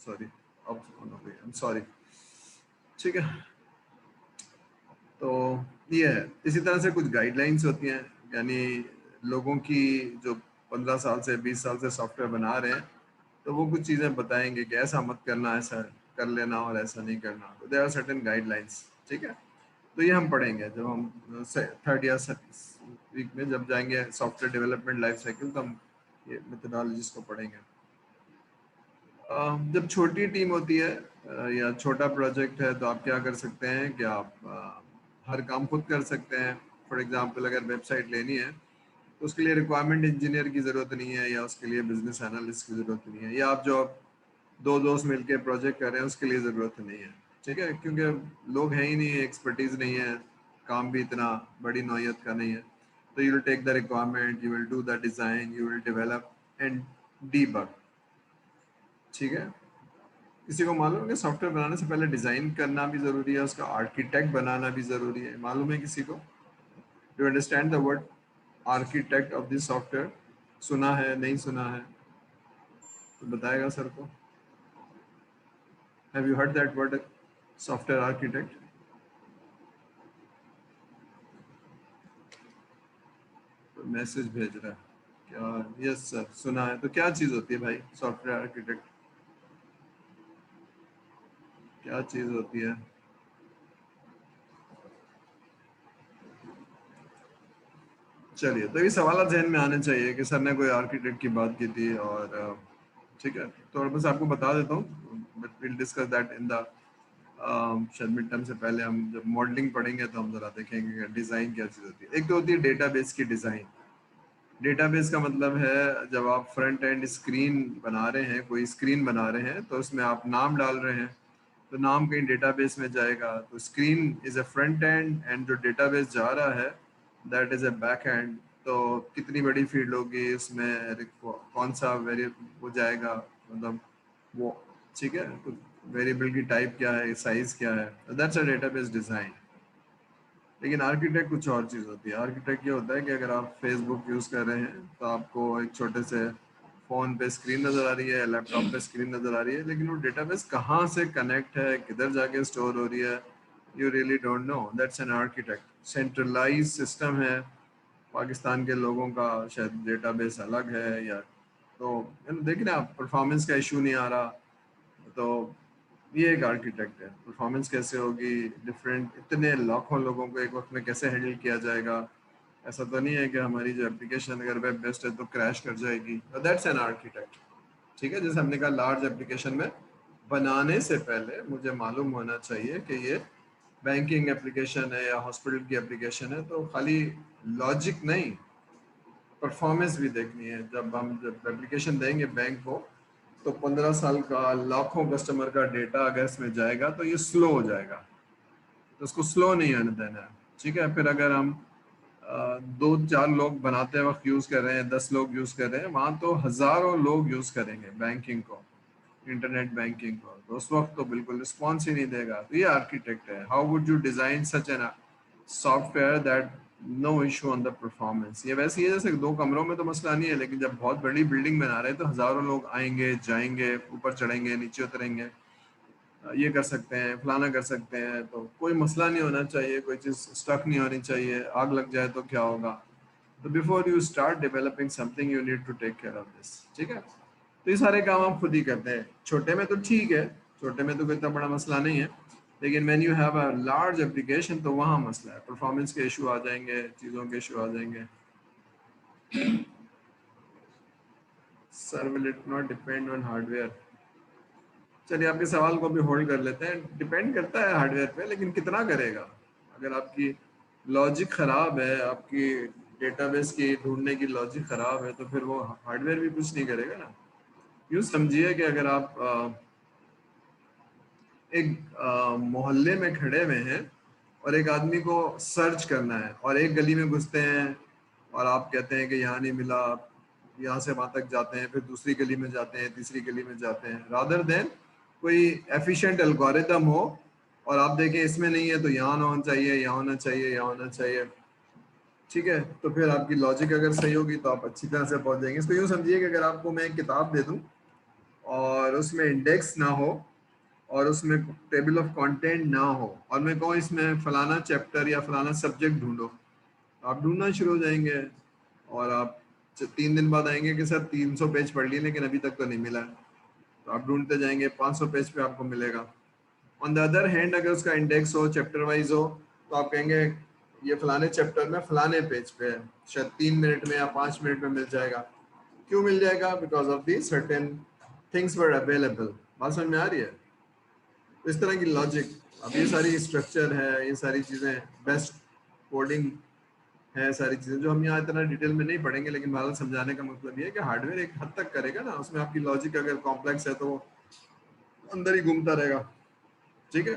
Sorry, अब on हो गई, आई एम सॉरी। ठीक है, तो ये है। इसी तरह से कुछ गाइडलाइंस होती हैं, यानी लोगों की जो 15 साल से 20 साल से सॉफ्टवेयर बना रहे हैं, तो वो कुछ चीज़ें बताएंगे कि ऐसा मत करना, ऐसा कर लेना और ऐसा नहीं करना। तो देयर आर सर्टेन गाइडलाइंस। ठीक है, तो ये हम पढ़ेंगे जब हम थर्ड या वीक में जब जाएंगे सॉफ्टवेयर डेवलपमेंट लाइफ साइकिल, तो हम ये मेथोडोलॉजीज को पढ़ेंगे। जब छोटी टीम होती है या छोटा प्रोजेक्ट है, तो आप क्या कर सकते हैं कि आप हर काम खुद कर सकते हैं। फॉर एग्जांपल अगर वेबसाइट लेनी है, तो उसके लिए रिक्वायरमेंट इंजीनियर की ज़रूरत नहीं है, या उसके लिए बिजनेस एनालिस्ट की ज़रूरत नहीं है, या आप जो दो दोस्त मिलकर प्रोजेक्ट कर रहे हैं उसके लिए ज़रूरत नहीं है। ठीक है, क्योंकि लोग हैं ही नहीं, एक्सपर्टीज़ नहीं है, काम भी इतना बड़ी नौयत का नहीं है। तो you will take the requirement, you will do the design, you will develop and debug. ठीक है, किसी को मालूम है कि सॉफ्टवेयर बनाने से पहले डिज़ाइन करना भी ज़रूरी है, उसका आर्किटेक्ट बनाना भी ज़रूरी है? मालूम है किसी को? Do understand the word architect of this software? सुना है, नहीं सुना है? तो बताएगा सर को। Have you heard that word, software architect? तो मैसेज भेज रहा है क्या? यस सर, सुना है। तो क्या चीज़ होती है भाई सॉफ्टवेयर आर्किटेक्ट? क्या चीज़ होती है? चलिए, तो ये सवाल जहन में आने चाहिए कि सर ने कोई आर्किटेक्ट की बात की थी, और ठीक है, तो बस आपको बता देता हूँ, but will discuss that in the शायद मिड टर्म से पहले। हम जब मॉडलिंग पढ़ेंगे तो हम जरा देखेंगे कि डिज़ाइन क्या चीज़ होती है। एक तो होती है डेटाबेस की डिज़ाइन। डेटाबेस का मतलब है जब आप फ्रंट एंड स्क्रीन बना रहे हैं, कोई स्क्रीन बना रहे हैं, तो उसमें आप नाम डाल रहे हैं, तो नाम कहीं डेटाबेस में जाएगा। तो screen is a front end, and जो डेटाबेस जा रहा है that is a back and. तो कितनी बड़ी फील्ड होगी उसमें, कौन सा वेरिएबल वो जाएगा, मतलब वो, ठीक है, तो वेरिएबल की टाइप क्या है, साइज क्या है, दैट्स अ डेटाबेस डिजाइन। लेकिन आर्किटेक्ट कुछ और चीज़ होती है। आर्किटेक्ट ये होता है कि अगर आप फेसबुक यूज़ कर रहे हैं, तो आपको एक छोटे से फ़ोन पे स्क्रीन नज़र आ रही है, लैपटॉप पे स्क्रीन नज़र आ रही है, लेकिन वो डेटाबेस कहाँ से कनेक्ट है, किधर जाके स्टोर हो रही है, you really don't know. That's an architect. Centralize system है, पाकिस्तान के लोगों का शायद डेटाबेस अलग है, या तो देखिए ना, परफॉर्मेंस का इशू नहीं आ रहा, तो ये एक आर्किटेक्ट है। परफॉर्मेंस कैसे होगी, डिफरेंट इतने लाखों लोगों को एक वक्त में कैसे हैंडल किया जाएगा। ऐसा तो नहीं है कि हमारी जो एप्लीकेशन अगर वेब बेस्ड है तो क्रैश कर जाएगी। That's an architect. ठीक है, जैसे हमने कहा लार्ज एप्लीकेशन में बनाने से पहले मुझे मालूम होना चाहिए कि ये बैंकिंग एप्लीकेशन है या हॉस्पिटल की एप्लीकेशन है, तो खाली लॉजिक नहीं, परफॉर्मेंस भी देखनी है। जब एप्लीकेशन देंगे बैंक को, तो 15 साल का लाखों कस्टमर का डेटा अगर इसमें जाएगा तो ये स्लो हो जाएगा, तो उसको स्लो नहीं आने देना है। ठीक है, फिर अगर हम दो चार लोग बनाते वक्त यूज कर रहे हैं, 10 लोग यूज कर रहे हैं, वहां तो हजारों लोग यूज करेंगे बैंकिंग को, इंटरनेट बैंकिंग को, तो उस वक्त तो बिल्कुल रिस्पॉन्स ही नहीं देगा। तो ये आर्किटेक्ट है। How would you design such an software that no issue on the performance? ये वैसे ही है जैसे दो कमरों में तो मसला नहीं है, लेकिन जब बहुत बड़ी बिल्डिंग बना रहे हैं तो हजारों लोग आएंगे जाएंगे, ऊपर चढ़ेंगे नीचे उतरेंगे, ये कर सकते हैं, फलाना कर सकते हैं, तो कोई मसला नहीं होना चाहिए, कोई चीज़ स्टक नहीं होनी चाहिए। आग लग जाए तो क्या होगा? तो before you start developing something you need to take care of this. ठीक है, तो ये सारे काम आप खुद ही करते हैं। छोटे में तो ठीक है, छोटे में तो कोई इतना बड़ा मसला नहीं है, लेकिन when you have a large application तो वहाँ मसला है, परफॉर्मेंस के इशू आ जाएंगे, चीज़ों के इशू आ जाएंगे। Sir will it not depend on hardware? चलिए, आपके सवाल को भी होल्ड कर लेते हैं। डिपेंड करता है हार्डवेयर पे, लेकिन कितना करेगा? अगर आपकी लॉजिक खराब है, आपकी डेटाबेस की ढूंढने की लॉजिक खराब है, तो फिर वो हार्डवेयर भी कुछ नहीं करेगा ना। यूँ समझिए कि अगर आप एक मोहल्ले में खड़े हुए हैं और एक आदमी को सर्च करना है, और एक गली में घुसते हैं और आप कहते हैं कि यहाँ नहीं मिला, आप यहाँ से वहाँ तक जाते हैं, फिर दूसरी गली में जाते हैं, तीसरी गली में जाते हैं, रादर देन कोई एफिशिएंट एल्गोरिदम हो और आप देखें इसमें नहीं है तो यहाँ होना चाहिए, यहाँ होना चाहिए, यहाँ होना चाहिए। ठीक है, तो फिर आपकी लॉजिक अगर सही होगी तो आप अच्छी तरह से पहुंच जाएंगे। इसको यूँ समझिए कि अगर आपको मैं एक किताब दे दूँ और उसमें इंडेक्स ना हो और उसमें टेबल ऑफ कंटेंट ना हो और मैं कहूँ इसमें फलाना चैप्टर या फलाना सब्जेक्ट ढूंढो, आप ढूंढना शुरू हो जाएंगे और आप 3 दिन बाद आएंगे कि सर 300 पेज पढ़ लिए लेकिन अभी तक तो नहीं मिला, तो आप ढूंढते जाएंगे 500 पेज पे आपको मिलेगा। ऑन द अदर हैंड अगर उसका इंडेक्स हो, चैप्टर वाइज हो, तो आप कहेंगे ये फलाने चैप्टर में फलाने पेज पे है, शायद 3 मिनट में या 5 मिनट में मिल जाएगा। क्यों मिल जाएगा? Because of the certain things were available. बात समझ में आ रही है? तो इस तरह की लॉजिक, अब ये सारी स्ट्रक्चर है, ये सारी चीज़ें, बेस्ट कोडिंग है, सारी चीज़ें जो हम यहाँ इतना डिटेल में नहीं पढ़ेंगे, लेकिन बहरहाल समझाने का मतलब ये है कि हार्डवेयर एक हद तक करेगा ना, उसमें आपकी लॉजिक अगर कॉम्प्लेक्स है तो वो अंदर ही घूमता रहेगा। ठीक है,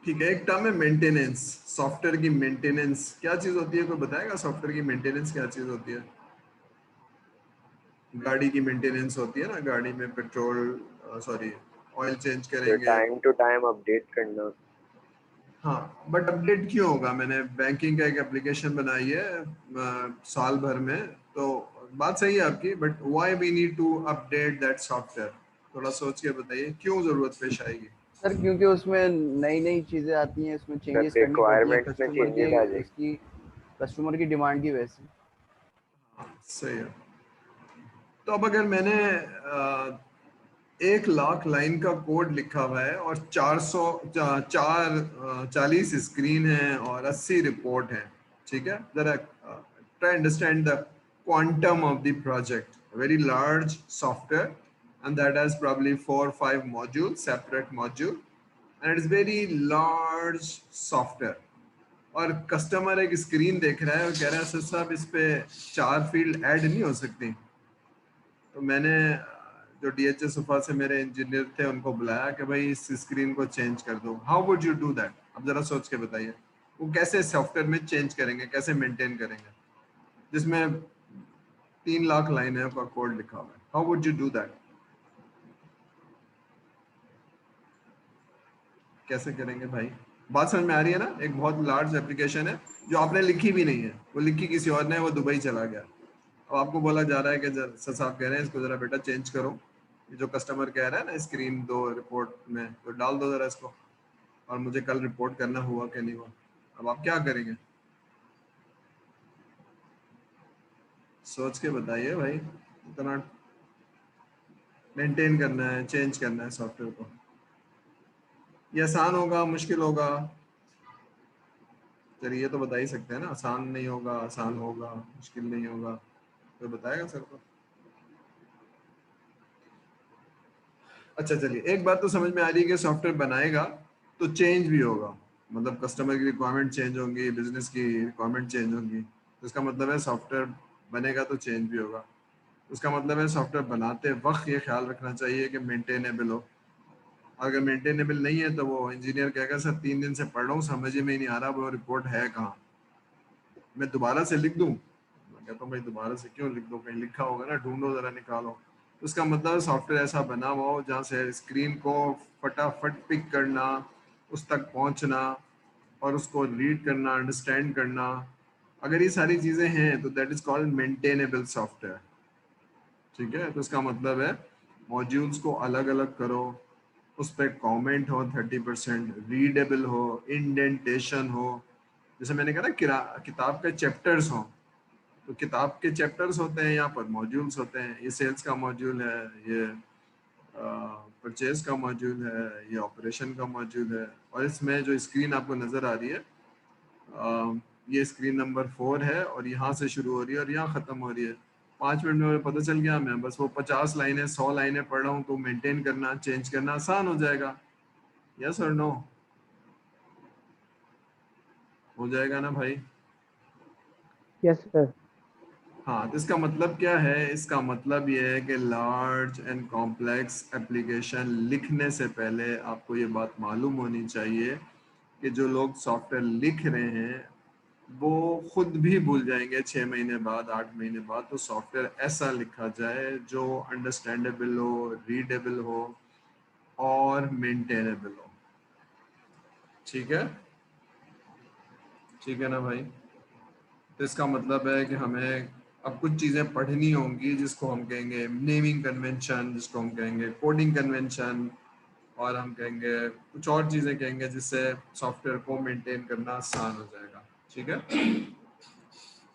ठीक है। एक टर्म है मेंटेनेंस, सॉफ्टवेयर की मेंटेनेंस क्या चीज़ होती है? कोई बताएगा सॉफ्टवेयर की मेंटेनेंस क्या चीज़ होती है? गाड़ी की मेंटेनेंस होती है ना, गाड़ी में पेट्रोल, सॉरी, ऑयल चेंज तो करेंगे। टाइम टू टाइम अपडेट करना। हाँ, बट अपडेट क्यों होगा? मैंने बैंकिंग का एक एप्लीकेशन बनाई है साल भर में, तो बात सही है आपकी, but why we need to update that software? थोड़ा सोच के बताइए क्यों जरूरत पेश आएगी। सर क्योंकि उसमें नई नई चीजें आती हैं, उसमें सर चेंजेस करनी पड़ती हैं रिक्वायरमेंट्स में कस्टमर के, चेंजेस आ जाएगी। उसकी कस्टमर की डिमांड की वजह से। हाँ, सही है। तो अब अगर मैंने 1 लाख लाइन का कोड लिखा हुआ है और 40 स्क्रीन है और 80 रिपोर्ट है, ठीक है, जरा try understand the quantum of the project, very large software and that has probably 4 or 5 modules, separate module, and it is very large software। और कस्टमर एक स्क्रीन देख रहा है और कह रहा है सर साहब इस पे 4 फील्ड ऐड नहीं हो सकती। तो मैंने जो डीएचएस सोफा से मेरे इंजीनियर थे उनको बुलाया कि भाई इस स्क्रीन को चेंज कर दो। How would you do that? अब जरा सोच के बताइए, वो कैसे सॉफ्टवेयर में चेंज करेंगे, कैसे मेंटेन करेंगे, जिसमें 3 लाख लाइनों का कोड लिखा हुआ है? How would you do that? कैसे करेंगे भाई? बात समझ में आ रही है ना? एक बहुत लार्ज एप्लीकेशन है जो आपने लिखी भी नहीं है, वो लिखी किसी और ने, वो दुबई चला गया। अब आपको बोला जा रहा है कि सर साहब कह रहे हैं इसको जरा बेटा चेंज करो, ये जो कस्टमर कह रहा है ना स्क्रीन दो रिपोर्ट में, तो डाल दो जरा इसको, और मुझे कल रिपोर्ट करना हुआ कि नहीं हुआ। अब आप क्या करेंगे? सोच के बताइए भाई। इतना मेंटेन करना है, चेंज करना है सॉफ्टवेयर को, ये आसान होगा मुश्किल होगा? चलिए ये तो बता ही सकते हैं ना, आसान नहीं होगा, आसान होगा, मुश्किल नहीं होगा, तो बताएगा सर को। अच्छा चलिए, एक बात तो समझ में आ रही है कि सॉफ्टवेयर बनाएगा तो चेंज भी होगा, मतलब कस्टमर की रिक्वायरमेंट चेंज होंगी, बिजनेस की रिक्वायरमेंट चेंज होंगी, तो इसका मतलब है सॉफ्टवेयर बनेगा तो चेंज भी होगा। उसका मतलब है सॉफ्टवेयर बनाते वक्त ये ख्याल रखना चाहिए कि मेंटेनेबल हो। अगर मेंटेनेबल नहीं है तो वो इंजीनियर कहेगा सर 3 दिन से पढ़ रहा हूँ, समझ ही में ही नहीं आ रहा वो रिपोर्ट है कहाँ, मैं दोबारा से लिख दूँ? मैं कहता हूँ भाई दोबारा से क्यों लिख दो, कहीं लिखा होगा ना, ढूंढो जरा निकालो। तो उसका मतलब सॉफ्टवेयर ऐसा बना हुआ हो जहाँ से स्क्रीन को फटाफट पिक करना, उस तक पहुँचना और उसको रीड करना, अंडरस्टैंड करना, अगर ये सारी चीज़ें हैं तो that is called maintainable software. ठीक है, तो इसका मतलब है मॉड्यूल्स को अलग अलग करो, उस पर कॉमेंट हो, 30% रीडेबल हो, इंडेंटेशन हो, जैसे मैंने कहा ना किताब के चैप्टर्स हो, तो किताब के चैप्टर्स होते हैं, यहाँ पर मॉड्यूल्स होते हैं। ये सेल्स का मॉड्यूल है, ये परचेज का मॉड्यूल है, ये ऑपरेशन का मॉड्यूल है। और इसमें जो स्क्रीन आपको नज़र आ रही है, ये स्क्रीन नंबर 4 है और यहाँ से शुरू हो रही है और यहाँ ख़त्म हो रही है। 5 मिनट में मुझे पता चल गया, मैं बस वो 50 लाइनें 100 लाइनें पढ़ रहा हूँ, तो मेंटेन करना, चेंज करना आसान हो जाएगा। यस और नो? हो जाएगा ना भाई? Yes sir. हाँ, तो इसका मतलब क्या है? इसका मतलब ये है कि लार्ज एंड कॉम्प्लेक्स एप्लीकेशन लिखने से पहले आपको ये बात मालूम होनी चाहिए कि जो लोग सॉफ्टवेयर लिख रहे हैं वो खुद भी भूल जाएंगे 6 महीने बाद, 8 महीने बाद। तो सॉफ्टवेयर ऐसा लिखा जाए जो अंडरस्टैंडेबल हो, रीडेबल हो और मेंटेनेबल हो। ठीक है, ठीक है ना भाई? तो इसका मतलब है कि हमें अब कुछ चीज़ें पढ़नी होंगी जिसको हम कहेंगे नेमिंग कन्वेंशन, जिसको हम कहेंगे कोडिंग कन्वेंशन, और हम कहेंगे कुछ और चीज़ें कहेंगे जिससे सॉफ्टवेयर को मेंटेन करना आसान हो जाएगा। ठीक है,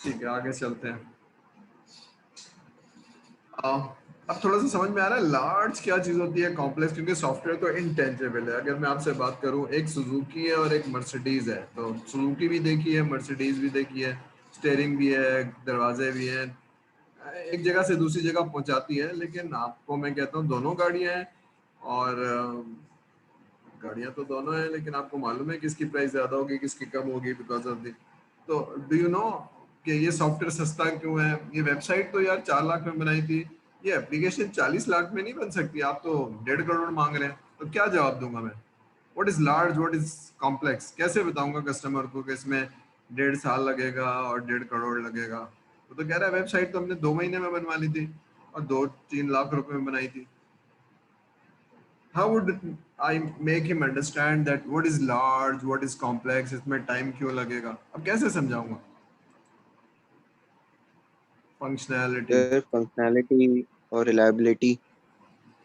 ठीक है, आगे चलते हैं। अब थोड़ा सा समझ में आ रहा है लार्ज क्या चीज़ होती है, कॉम्प्लेक्स, क्योंकि सॉफ्टवेयर तो इंटेंजिबल है। अगर मैं आपसे बात करूं, एक सुजुकी है और एक मर्सिडीज है, तो सुजुकी भी देखी है, मर्सिडीज भी देखी है, स्टेयरिंग भी है, दरवाजे भी हैं, एक जगह से दूसरी जगह पहुंचाती है। लेकिन आपको मैं कहता हूँ दोनों गाड़ियां हैं, और गाड़ियां तो दोनों हैं, लेकिन आपको मालूम है किसकी प्राइस ज्यादा होगी, किसकी कम होगी, बिकॉज ऑफ दी। तो डू यू नो कि ये सॉफ्टवेयर सस्ता क्यों है? ये वेबसाइट तो यार 4 लाख में बनाई थी, ये एप्लीकेशन 40 लाख में नहीं बन सकती। आप तो 1.5 करोड़ मांग रहे हैं, तो क्या जवाब दूंगा मैं? What is large, what is complex? कैसे बताऊंगा कस्टमर को कि इसमें 1.5 साल लगेगा और 1.5 करोड़ लगेगा? वो तो कह रहा है वेबसाइट तो हमने 2 महीने में बनवा ली थी और 2-3 लाख रुपए में बनाई थी। How would I make him understand that what is large, what is complex? इसमें टाइम क्यों लगेगा? अब कैसे समझाऊंगा? फंक्शनैलिटी, सर फंक्शनैलिटी और रिलायबिलिटी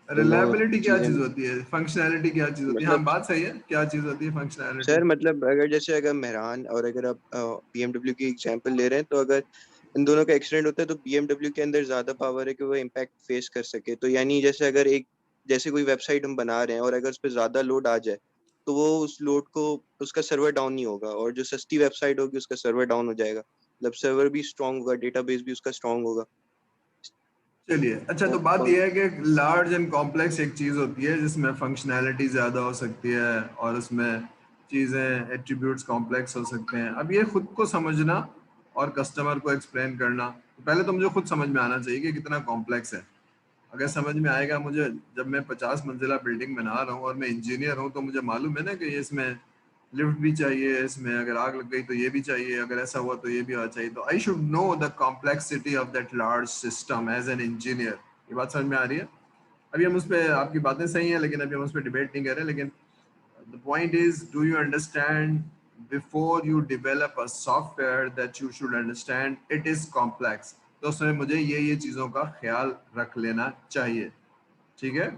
दोनों रिलायबिलिटी क्या चीजें चीज होती है, फंक्शनैलिटी क्या चीज होती है? हाँ, मतलब बात सही है, क्या चीज होती है फंक्शनैलिटी? सर मतलब अगर जैसे अगर मेहरान और अगर आप बीएमडब्ल्यू की एग्जांपल ले रहे हैं, तो अगर इन दोनों का एक्सीडेंट होता है तो बीएमडब्ल्यू के अंदर ज्यादा पावर है कि वो इम्पैक्ट फेस कर सके। तो यानी जैसे अगर एक जैसे कोई वेबसाइट हम बना रहे हैं और अगर उस पर ज्यादा लोड आ जाए तो वो उस लोड को उसका सर्वर डाउन नहीं होगा, और जो सस्ती वेबसाइट होगी उसका सर्वर डाउन हो जाएगा। मतलब सर्वर भी स्ट्रांग होगा, डेटाबेस भी उसका स्ट्रांग होगा। चलिए, अच्छा, तो बात यह है कि लार्ज एंड कॉम्प्लेक्स एक चीज होती है जिसमें फंक्शनैलिटी ज्यादा हो सकती है और उसमें चीजें एट्रीब्यूट्स कॉम्प्लेक्स हो सकते हैं। अब ये खुद को समझना और कस्टमर को एक्सप्लेन करना, तो पहले तो मुझे खुद समझ में आना चाहिए कि कितना कॉम्प्लेक्स है। अगर समझ में आएगा मुझे, जब मैं 50 मंजिला बिल्डिंग बना रहा हूँ और मैं इंजीनियर हूँ, तो मुझे मालूम है ना कि ये इसमें लिफ्ट भी चाहिए, इसमें अगर आग लग गई तो ये भी चाहिए, अगर ऐसा हुआ तो ये भी होना चाहिए। तो I should know the complexity of that large system as an engineer. ये बात समझ में आ रही है? अभी हम उस पर, आपकी बातें सही हैं, लेकिन अभी हम उस पर डिबेट नहीं कर रहे। लेकिन the point is, do you understand, before you develop a software, that you should understand it is complex? तो उसमें मुझे ये चीजों का ख्याल रख लेना चाहिए। ठीक है,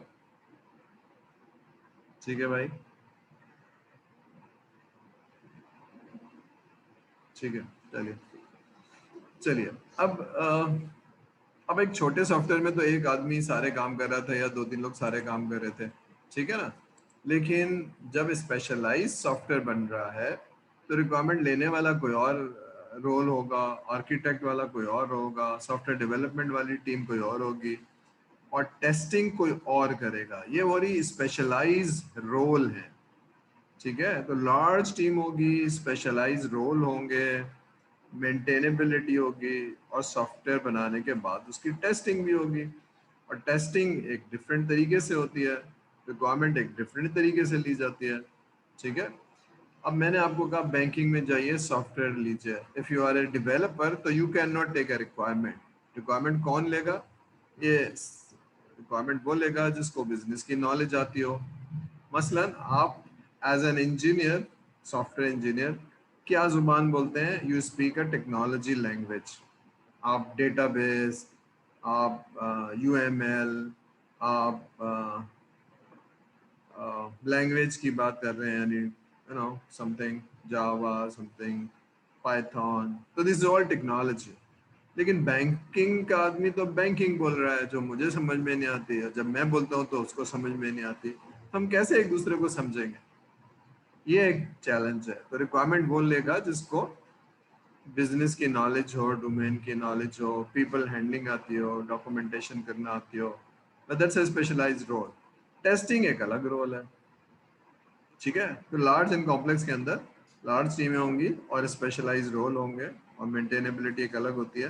ठीक है भाई, ठीक है, चलिए, चलिए। अब एक छोटे सॉफ्टवेयर में तो एक आदमी सारे काम कर रहा था या 2-3 लोग सारे काम कर रहे थे, ठीक है ना? लेकिन जब स्पेशलाइज सॉफ्टवेयर बन रहा है तो रिक्वायरमेंट लेने वाला कोई और रोल होगा, आर्किटेक्ट वाला कोई और होगा, सॉफ्टवेयर डेवलपमेंट वाली टीम कोई और होगी, और टेस्टिंग कोई और करेगा। ये वही स्पेशलाइज रोल है। ठीक है, तो लार्ज टीम होगी, स्पेशलाइज रोल होंगे, मेंटेनेबिलिटी होगी, और सॉफ्टवेयर बनाने के बाद उसकी टेस्टिंग भी होगी। और टेस्टिंग एक डिफरेंट तरीके से होती है, रिक्वायरमेंट एक डिफरेंट तरीके से ली जाती है। ठीक है, अब मैंने आपको कहा बैंकिंग में जाइए, सॉफ्टवेयर लीजिए। If you are a developer तो you can not take a requirement. Requirement कौन लेगा? ये रिक्वायरमेंट वो लेगा जिसको बिजनेस की नॉलेज आती हो। मसलन आप as an engineer, software engineer, क्या जुबान बोलते हैं? You speak a technology language. आप डेटाबेस, आप यूएमएल, आप लैंग्वेज की बात कर रहे हैं, यानी समथिंग जावा, समथिंग पाइथन, तो दिस इज ऑल टेक्नोलॉजी। लेकिन बैंकिंग का आदमी तो बैंकिंग बोल रहा है जो मुझे समझ में नहीं आती है, जब मैं बोलता हूँ तो उसको समझ में नहीं आती। हम कैसे एक दूसरे को समझेंगे? ये एक चैलेंज है। तो रिक्वायरमेंट वो लेगा जिसको बिजनेस की नॉलेज हो, डोमेन की नॉलेज हो, पीपल हैंडलिंग आती हो, डॉक्यूमेंटेशन करना आती हो। That's a specialised role. Testing एक अलग रोल है। ठीक है, तो लार्ज एंड कॉम्प्लेक्स के अंदर लार्ज टीमें होंगी और स्पेशलाइज्ड रोल होंगे, और मेंटेनेबिलिटी एक अलग होती है।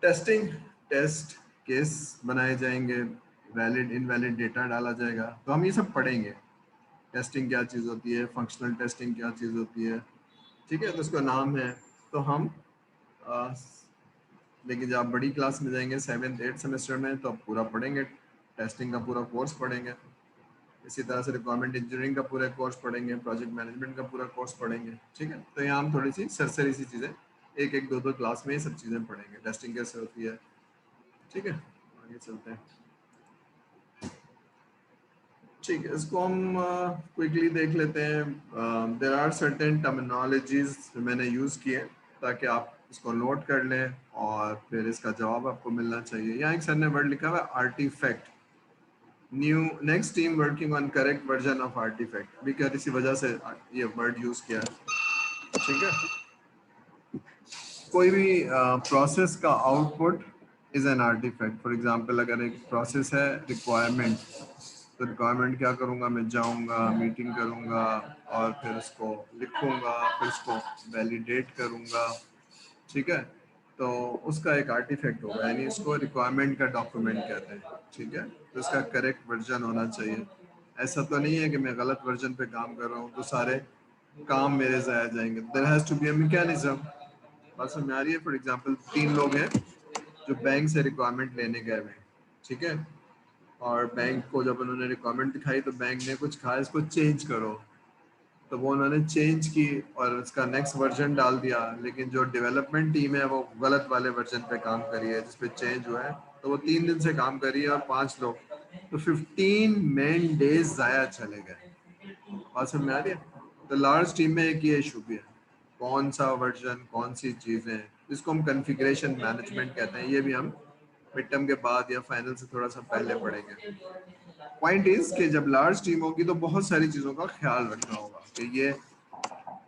टेस्टिंग, टेस्ट केस बनाए जाएंगे, वैलिड इनवैलिड डेटा डाला जाएगा। तो हम ये सब पढ़ेंगे, टेस्टिंग क्या चीज़ होती है, फंक्शनल टेस्टिंग क्या चीज़ होती है। ठीक है, तो उसका नाम है। तो हम आ, लेकिन जब आप बड़ी क्लास में जाएंगे 7th 8th सेमेस्टर में, तो आप पूरा पढ़ेंगे, टेस्टिंग का पूरा कोर्स पढ़ेंगे। इसी तरह से रिक्वायरमेंट इंजीनियरिंग का पूरा कोर्स पढ़ेंगे, प्रोजेक्ट मैनेजमेंट का पूरा कोर्स पढ़ेंगे। ठीक है, तो यहाँ हम थोड़ी सी सरसरी सी चीज़ें एक एक दो दो क्लास में ये सब चीजें पढ़ेंगे, टेस्टिंग कैसे होती है। ठीक है, आगे चलते हैं। ठीक है, इसको हम क्विकली देख लेते हैं। देयर आर सर्टेन टर्मिनोलॉजीज मैंने यूज किए ताकि आप इसको नोट कर लें और फिर इसका जवाब आपको मिलना चाहिए। यहाँ एक सर ने वर्ड लिखा हुआ है artifact. New next team working on correct version of artifact, भी क्या इसी वजह से ये वर्ड यूज किया है। ठीक है, कोई भी प्रोसेस का output is an artifact. For example अगर एक प्रोसेस है रिक्वायरमेंट, तो रिक्वायरमेंट क्या करूँगा, मैं जाऊँगा मीटिंग करूँगा और फिर उसको लिखूँगा, फिर उसको वैलिडेट करूँगा। ठीक है, तो उसका एक आर्टिफैक्ट होगा, यानी इसको रिक्वायरमेंट का डॉक्यूमेंट कहते हैं। ठीक है, तो इसका करेक्ट वर्जन होना चाहिए। ऐसा तो नहीं है कि मैं गलत वर्जन पे काम कर रहा हूँ तो सारे काम मेरे ज़ाया जाएंगे। There has to be a mechanism. बात समझ में आ रही है? फॉर एग्जांपल 3 लोग हैं जो बैंक से रिक्वायरमेंट लेने गए हुए हैं। ठीक है, और बैंक को जब उन्होंने रिक्वायरमेंट दिखाई तो बैंक ने कुछ कहा इसको चेंज करो, तो वो उन्होंने चेंज की और उसका नेक्स्ट वर्जन डाल दिया। लेकिन जो डेवलपमेंट टीम है वो गलत वाले वर्जन पे काम करी है जिस पे चेंज हुआ है, तो वो 3 दिन से काम कर रही है और 5 लोग, तो 15 मैन डेज ज़ाया चले गए। बात समझ में आ रही है? तो लार्ज टीम में एक ये इशू भी है, कौन सा वर्जन, कौन सी चीज़ें, जिसको हम कॉन्फ़िगरेशन मैनेजमेंट कहते हैं। ये भी हम मिड टर्म के बाद या फाइनल से थोड़ा सा पहले पढ़ेंगे। पॉइंट इज कि जब लार्ज टीम होगी तो बहुत सारी चीज़ों का ख्याल रखना होगा कि ये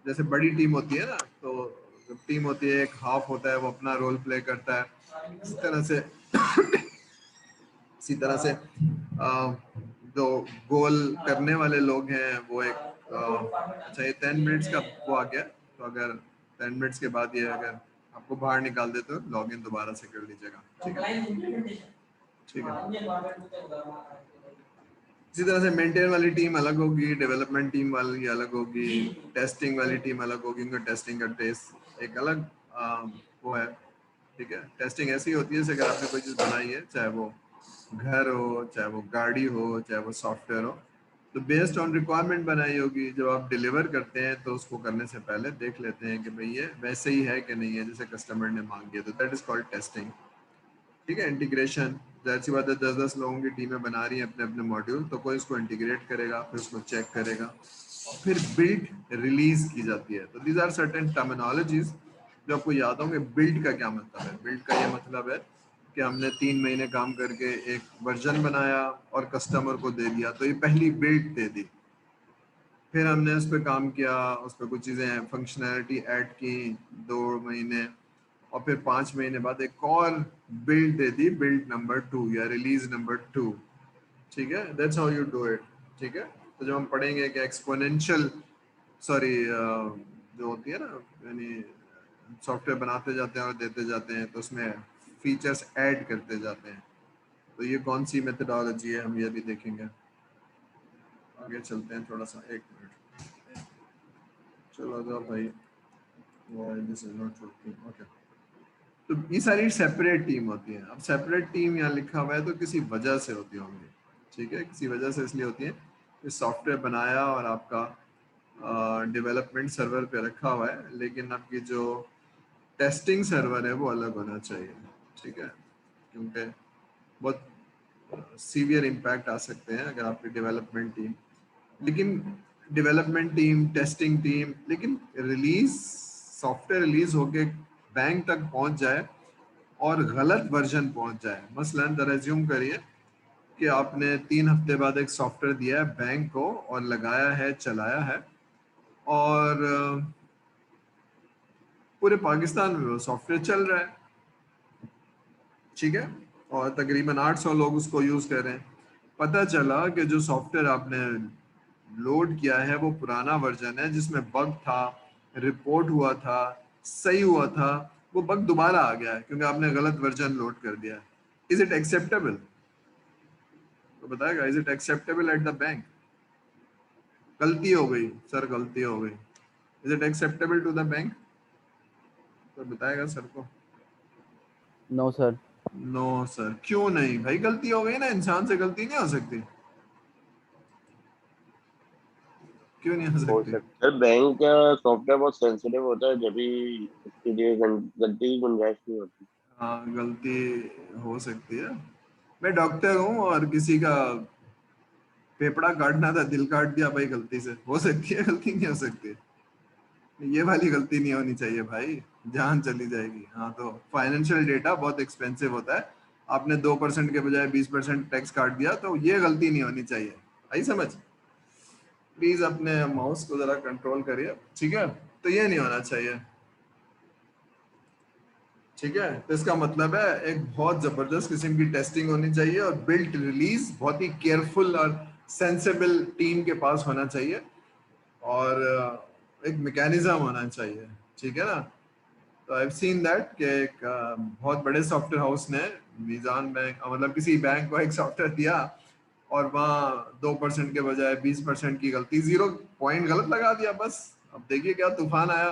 जैसे बड़ी टीम होती है ना, तो जब टीम होती है एक हाफ होता है वो अपना रोल प्ले करता है, इसी तरह से जो गोल करने वाले लोग हैं वो एक अच्छा ये 10 मिनट्स का वो आ गया, तो अगर 10 मिनट्स के बाद ये अगर आपको बाहर निकाल दे तो लॉग इन दोबारा से कर लीजिएगा। ठीक है, ठीक है। इसी तरह से मेंटेन वाली टीम अलग होगी, डेवलपमेंट टीम वाली अलग होगी, टेस्टिंग वाली टीम अलग होगी, उनका टेस्टिंग का टेस्ट एक अलग वो है। ठीक है, टेस्टिंग ऐसी होती है जैसे अगर आपने कोई चीज़ बनाई है, चाहे वो घर हो, चाहे वो गाड़ी हो, चाहे वो सॉफ्टवेयर हो, तो बेस्ड ऑन रिक्वायरमेंट बनाई होगी। जब आप डिलीवर करते हैं तो उसको करने से पहले देख लेते हैं कि भाई ये वैसे ही है कि नहीं है जैसे कस्टमर ने मांगी है, तो दैट इज कॉल्ड टेस्टिंग। ठीक है, इंटीग्रेशन, जाहिर सी बात है 10-10 लोगों की टीमें बना रही हैं अपने अपने मॉड्यूल, तो कोई इसको इंटीग्रेट करेगा, फिर उसको चेक करेगा, फिर बिल्ड रिलीज की जाती है। तो दीज आर सर्टेन टर्मिनोलॉजीज जो आपको याद होंगे। बिल्ड का क्या मतलब है? बिल्ड का ये मतलब है कि हमने 3 महीने काम करके एक वर्जन बनाया और कस्टमर को दे दिया, तो ये पहली बिल्ड दे दी। फिर हमने उस पर काम किया, उस पर कुछ चीज़ें फंक्शनैलिटी ऐड की 2 महीने, और फिर 5 महीने बाद एक और बिल्ड दे दी, बिल्ड नंबर 2 या रिलीज नंबर 2। ठीक है, that's how you do it. ठीक है, तो जब हम पढ़ेंगे कि एक्सपोनेंशियल सॉरी जो होती है ना, यानी सॉफ्टवेयर बनाते जाते हैं और देते जाते हैं तो उसमें फीचर्स ऐड करते जाते हैं, तो ये कौन सी मेथडोलॉजी है हम ये भी देखेंगे। आगे चलते हैं थोड़ा सा, 1 मिनट चलो जाओ भाई, this is not working. Okay, तो ये सारी सेपरेट टीम होती है। अब सेपरेट टीम यहाँ लिखा हुआ है तो किसी वजह से होती होंगी। ठीक है, किसी वजह से इसलिए होती है कि सॉफ्टवेयर बनाया और आपका डेवलपमेंट सर्वर पे रखा हुआ है, लेकिन आपकी जो टेस्टिंग सर्वर है वो अलग होना चाहिए। ठीक है, क्योंकि बहुत सीवियर इम्पैक्ट आ सकते हैं अगर आपकी डेवलपमेंट टीम, लेकिन डेवलपमेंट टीम, टेस्टिंग टीम, लेकिन रिलीज सॉफ्टवेयर रिलीज होके बैंक तक पहुंच जाए और गलत वर्जन पहुंच जाए। मसलन रेज्यूम करिए कि आपने 3 हफ्ते बाद एक सॉफ्टवेयर दिया है बैंक को और लगाया है, चलाया है, और पूरे पाकिस्तान में वो सॉफ्टवेयर चल रहा है। ठीक है, और तकरीबन 800 लोग उसको यूज कर रहे हैं। पता चला कि जो सॉफ्टवेयर आपने लोड किया है वो पुराना वर्जन है जिसमें बग था, रिपोर्ट हुआ था, सही हुआ था, वो बग दोबारा आ गया है क्योंकि आपने गलत वर्जन लोड कर दिया है। Is it acceptable? तो बताएगा, is it acceptable at the bank? गलती हो गई सर, गलती हो गई, is it acceptable to the bank? तो बताएगा सर को। No sir. नो सर, क्यों नहीं भाई? गलती हो गई ना, इंसान से गलती नहीं हो सकती। क्यों नहीं हो हो सकती? सकता है। बैंक का सॉफ्टवेयर बहुत सेंसिटिव होता है, जब भी उसके लिए गलती की गुंजाइश नहीं होती। हाँ, गलती हो सकती है। मैं डॉक्टर हूँ और किसी का फेफड़ा काटना था, दिल काट दिया भाई गलती से, हो सकती है? गलती नहीं हो सकती, ये वाली गलती नहीं होनी चाहिए भाई, जान चली जाएगी। हाँ, तो फाइनेंशियल डेटा बहुत एक्सपेंसिव होता है, आपने 2% के बजाय 20% टैक्स काट दिया, तो ये गलती नहीं होनी चाहिए। आई समझ? प्लीज अपने माउस को जरा कंट्रोल करिए, ठीक है? तो ये नहीं होना चाहिए, ठीक है? तो इसका मतलब है एक बहुत जबरदस्त किस्म की टेस्टिंग होनी चाहिए और बिल्ट रिलीज बहुत ही केयरफुल और सेंसेबल टीम के पास होना चाहिए, और एक मैकेनिज्म होना चाहिए, ठीक है ना? तो आई हैव सीन दैट कि एक बहुत बड़े सॉफ्टवेयर हाउस ने मीजान बैंक, मतलब किसी बैंक को एक सॉफ्टवेयर दिया और वहाँ 2% के बजाय 20% की गलती, 0 पॉइंट गलत लगा दिया बस। अब देखिए क्या तूफान आया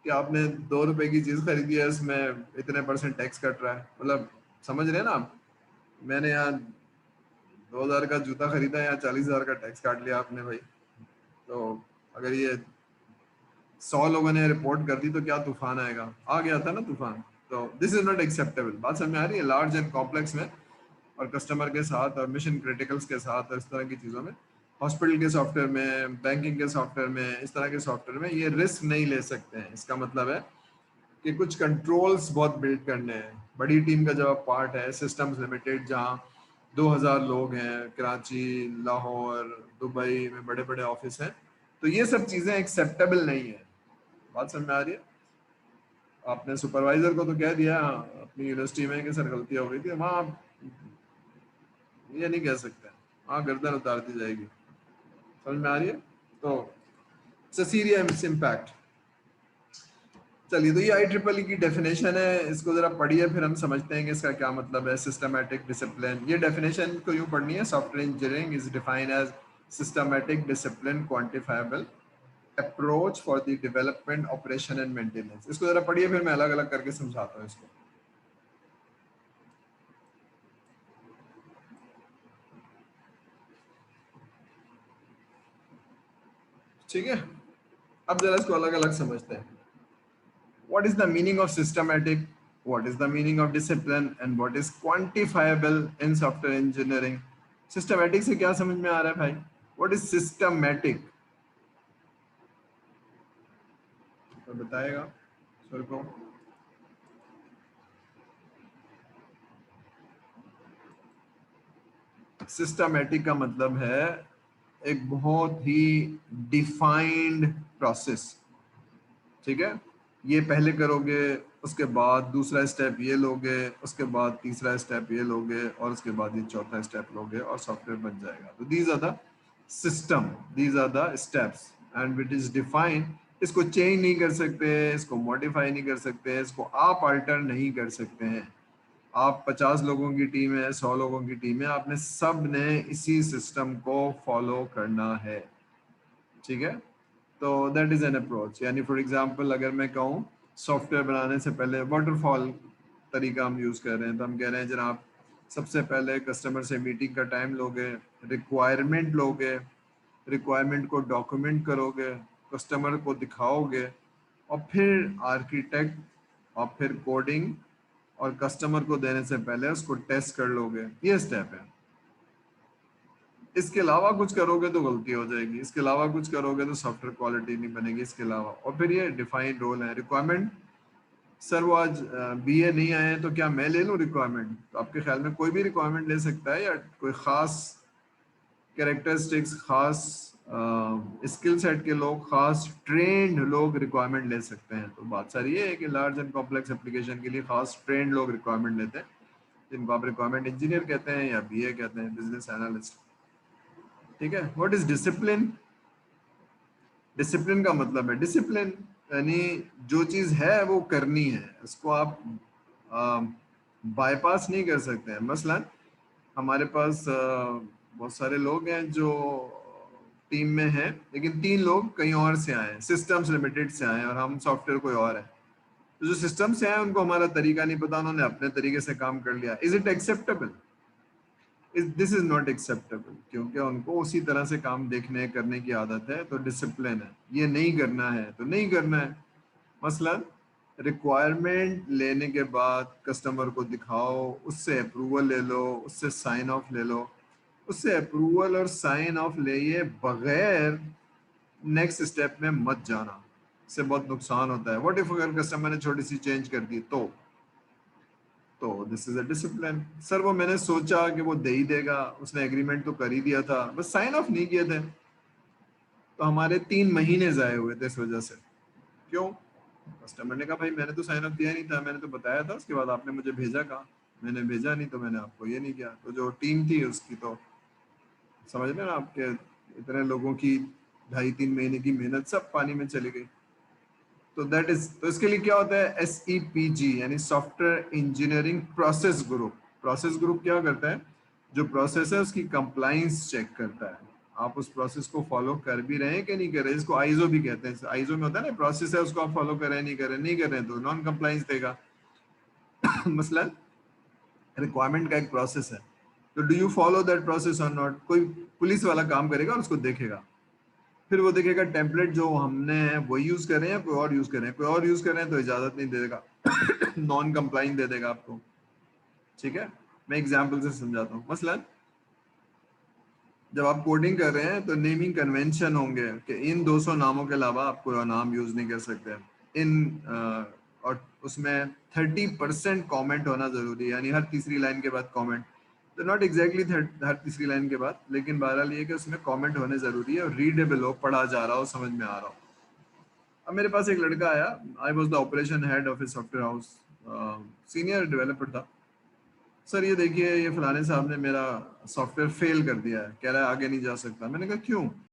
कि आपने 2 रुपए की चीज खरीदी है, इसमें इतने % टैक्स कट रहा है। मतलब समझ रहे हैं ना आप? मैंने यहाँ 2,000 का जूता खरीदा, यहाँ 40,000 का टैक्स काट लिया आपने भाई। तो अगर ये 100 लोगों ने रिपोर्ट कर दी तो क्या तूफान आएगा? आ गया था ना तूफान। तो दिस इज नॉट एक्सेप्टेबल। बात समझ में आ रही है? लार्ज एंड कॉम्प्लेक्स में और कस्टमर के साथ और मिशन क्रिटिकल्स के साथ और इस तरह की चीज़ों में, हॉस्पिटल के सॉफ्टवेयर में, बैंकिंग के सॉफ्टवेयर में, इस तरह के सॉफ्टवेयर में ये रिस्क नहीं ले सकते हैं। इसका मतलब है कि कुछ कंट्रोल्स बहुत बिल्ड करने हैं। बड़ी टीम का जब पार्ट है सिस्टम्स लिमिटेड, जहाँ 2,000 लोग हैं, कराची, लाहौर, दुबई में बड़े बड़े ऑफिस हैं, तो ये सब चीज़ें एक्सेप्टेबल नहीं है। बात समझ में आ रही है? आपने सुपरवाइजर को तो कह दिया अपनी यूनिवर्सिटी में कि सर गलती हो गई थी, वहाँ आप ये नहीं कह सकते, वहाँ गर्दन उतार दी जाएगी। समझ में आ रही है? तो सीरियस इम्पैक्ट। चलिए, तो ये IEEE की डेफिनेशन है, इसको जरा पढ़िए, फिर हम समझते हैं कि इसका क्या मतलब है। सिस्टमैटिक डिसिप्लिन, ये डेफिनेशन को यूं पढ़नी है, software engineering is defined as systematic discipline quantifiable approach for the development, operation and maintenance. इसको जरा पढ़िए, फिर मैं अलग अलग करके समझाता हूँ इसको। ठीक है, अब जरा इसको अलग अलग समझते हैं। What is the meaning of systematic? What is the meaning of discipline? And what is quantifiable in software engineering? Systematic से क्या समझ में आ रहा है भाई? What is systematic? तो बताएगा सर को। सिस्टमैटिक का मतलब है एक बहुत ही डिफाइंड प्रोसेस, ठीक है? ये पहले करोगे, उसके बाद दूसरा स्टेप ये लोगे, उसके बाद तीसरा स्टेप ये लोगे, और उसके बाद ये चौथा स्टेप लोगे और सॉफ्टवेयर बन जाएगा। तो these are the system, these are the steps and it is defined. इसको चेंज नहीं कर सकते, इसको मॉडिफाई नहीं कर सकते, इसको आप अल्टर नहीं कर सकते हैं। आप 50 लोगों की टीम है, 100 लोगों की टीम है, आपने सब ने इसी सिस्टम को फॉलो करना है, ठीक है? तो दैट इज एन अप्रोच। यानी फॉर एग्जांपल अगर मैं कहूँ सॉफ्टवेयर बनाने से पहले वाटरफॉल तरीका हम यूज कर रहे हैं, तो हम कह रहे हैं जनाब सबसे पहले कस्टमर से मीटिंग का टाइम लोगे, रिक्वायरमेंट लोगे, रिक्वायरमेंट को डॉक्यूमेंट करोगे, कस्टमर को दिखाओगे, और फिर आर्किटेक्ट, और फिर कोडिंग, और कस्टमर को देने से पहले उसको टेस्ट कर लोगे। ये स्टेप है। इसके अलावा कुछ करोगे तो गलती हो जाएगी, इसके अलावा कुछ करोगे तो सॉफ्टवेयर क्वालिटी नहीं बनेगी इसके अलावा। और फिर ये डिफाइंड रोल है। रिक्वायरमेंट, सर वो आज BA नहीं आए हैं तो क्या मैं ले लूँ रिक्वायरमेंट? तो आपके ख्याल में कोई भी रिक्वायरमेंट ले सकता है, या कोई खास कैरेक्टरिस्टिक्स, खास स्किल सेट के लोग, खास ट्रेंड लोग रिक्वायरमेंट ले सकते हैं? तो बात सारी ये है कि लार्ज एंड कॉम्प्लेक्स एप्लीकेशन के लिए खास ट्रेंड लोग रिक्वायरमेंट लेते हैं, जिनको आप रिक्वायरमेंट इंजीनियर कहते हैं या BA कहते हैं, बिजनेस एनालिस्ट, ठीक है? What is discipline? डिसिप्लिन का मतलब है, डिसिप्लिन यानी जो चीज है वो करनी है, इसको आप बाईपास नहीं कर सकते हैं। मसलन हमारे पास बहुत सारे लोग हैं जो टीम में हैं, लेकिन 3 लोग कहीं और से आए हैं, सिस्टम्स लिमिटेड से आए हैं, और हम सॉफ्टवेयर कोई और है। तो जो सिस्टम से आए उनको हमारा तरीका नहीं पता, उन्होंने अपने तरीके से काम कर लिया। Is it acceptable? This is not acceptable, क्योंकि उनको उसी तरह से काम देखने करने की आदत है, तो डिसिप्लिन है, ये नहीं करना है तो नहीं करना है। मसलन रिक्वायरमेंट लेने के बाद कस्टमर को दिखाओ, उससे अप्रूवल ले लो, उससे साइन ऑफ ले लो, उससे अप्रूवल और साइन ऑफ लिए बगैर नेक्स्ट स्टेप में मत जाना, इससे बहुत नुकसान होता है। व्हाट इफ अगर कस्टमर ने छोटी सी चेंज कर दी तो this is a discipline. Sir वो मैंने सोचा कि वो दे ही देगा, उसने एग्रीमेंट तो कर ही दिया था, बस साइन ऑफ नहीं किए थे, तो हमारे 3 महीने जाए हुए थे इस वजह से। क्यों? कस्टमर ने कहा भाई मैंने तो साइन ऑफ दिया नहीं था, मैंने तो बताया था, उसके बाद आपने मुझे भेजा कहा, मैंने भेजा नहीं तो मैंने आपको ये नहीं किया। तो जो टीम थी उसकी, तो समझ रहे ना आपके, इतने लोगों की 2.5-3 महीने की मेहनत सब पानी में चली गई। तो दैट इज, तो इसके लिए क्या होता है, SEPG यानी software engineering process group. Process group क्या करता है, जो प्रोसेस है उसकी कंप्लाइंस चेक करता है, आप उस प्रोसेस को फॉलो कर भी रहे हैं कि नहीं कर रहे, इसको आईजो भी कहते हैं। आईजो में होता है ना, प्रोसेस है उसको आप फॉलो कर रहे हैं, नहीं कर रहे, नहीं कर रहे हैं तो नॉन कंप्लाइंस देगा। मसलन रिक्वायरमेंट का एक प्रोसेस है, तो do you follow that process और नॉट, कोई पुलिस वाला काम करेगा और उसको देखेगा, फिर वो देखेगा टेम्पलेट जो हमने है वही यूज कर रहे हैं, कोई और यूज कर रहे हैं, कोई और यूज कर रहे हैं तो इजाजत नहीं दे देगा, नॉन कंप्लाइंट दे देगा आपको। ठीक है, मैं एग्जांपल से समझाता हूँ। मसलन जब आप कोडिंग कर रहे हैं तो नेमिंग कन्वेंशन होंगे कि इन 200 नामों के अलावा आप कोई और नाम यूज नहीं कर सकते, और उसमें 30% कमेंट होना जरूरी है, यानी हर तीसरी लाइन के बाद कमेंट, तो नॉट एग्जैक्टली हर तीसरी लाइन के बाद, लेकिन बहरहाल ये कि उसमें कमेंट होने जरूरी है और रीडेबल हो, पढ़ा जा रहा हो, समझ में आ रहा हो। अब मेरे पास एक लड़का आया, I was the operation head of a software house, senior developer था। सर ये देखिए, ये फलाने साहब ने मेरा सॉफ्टवेयर फेल कर दिया है, कह रहा है आगे नहीं जा सकता। मैंने कहा क्यों?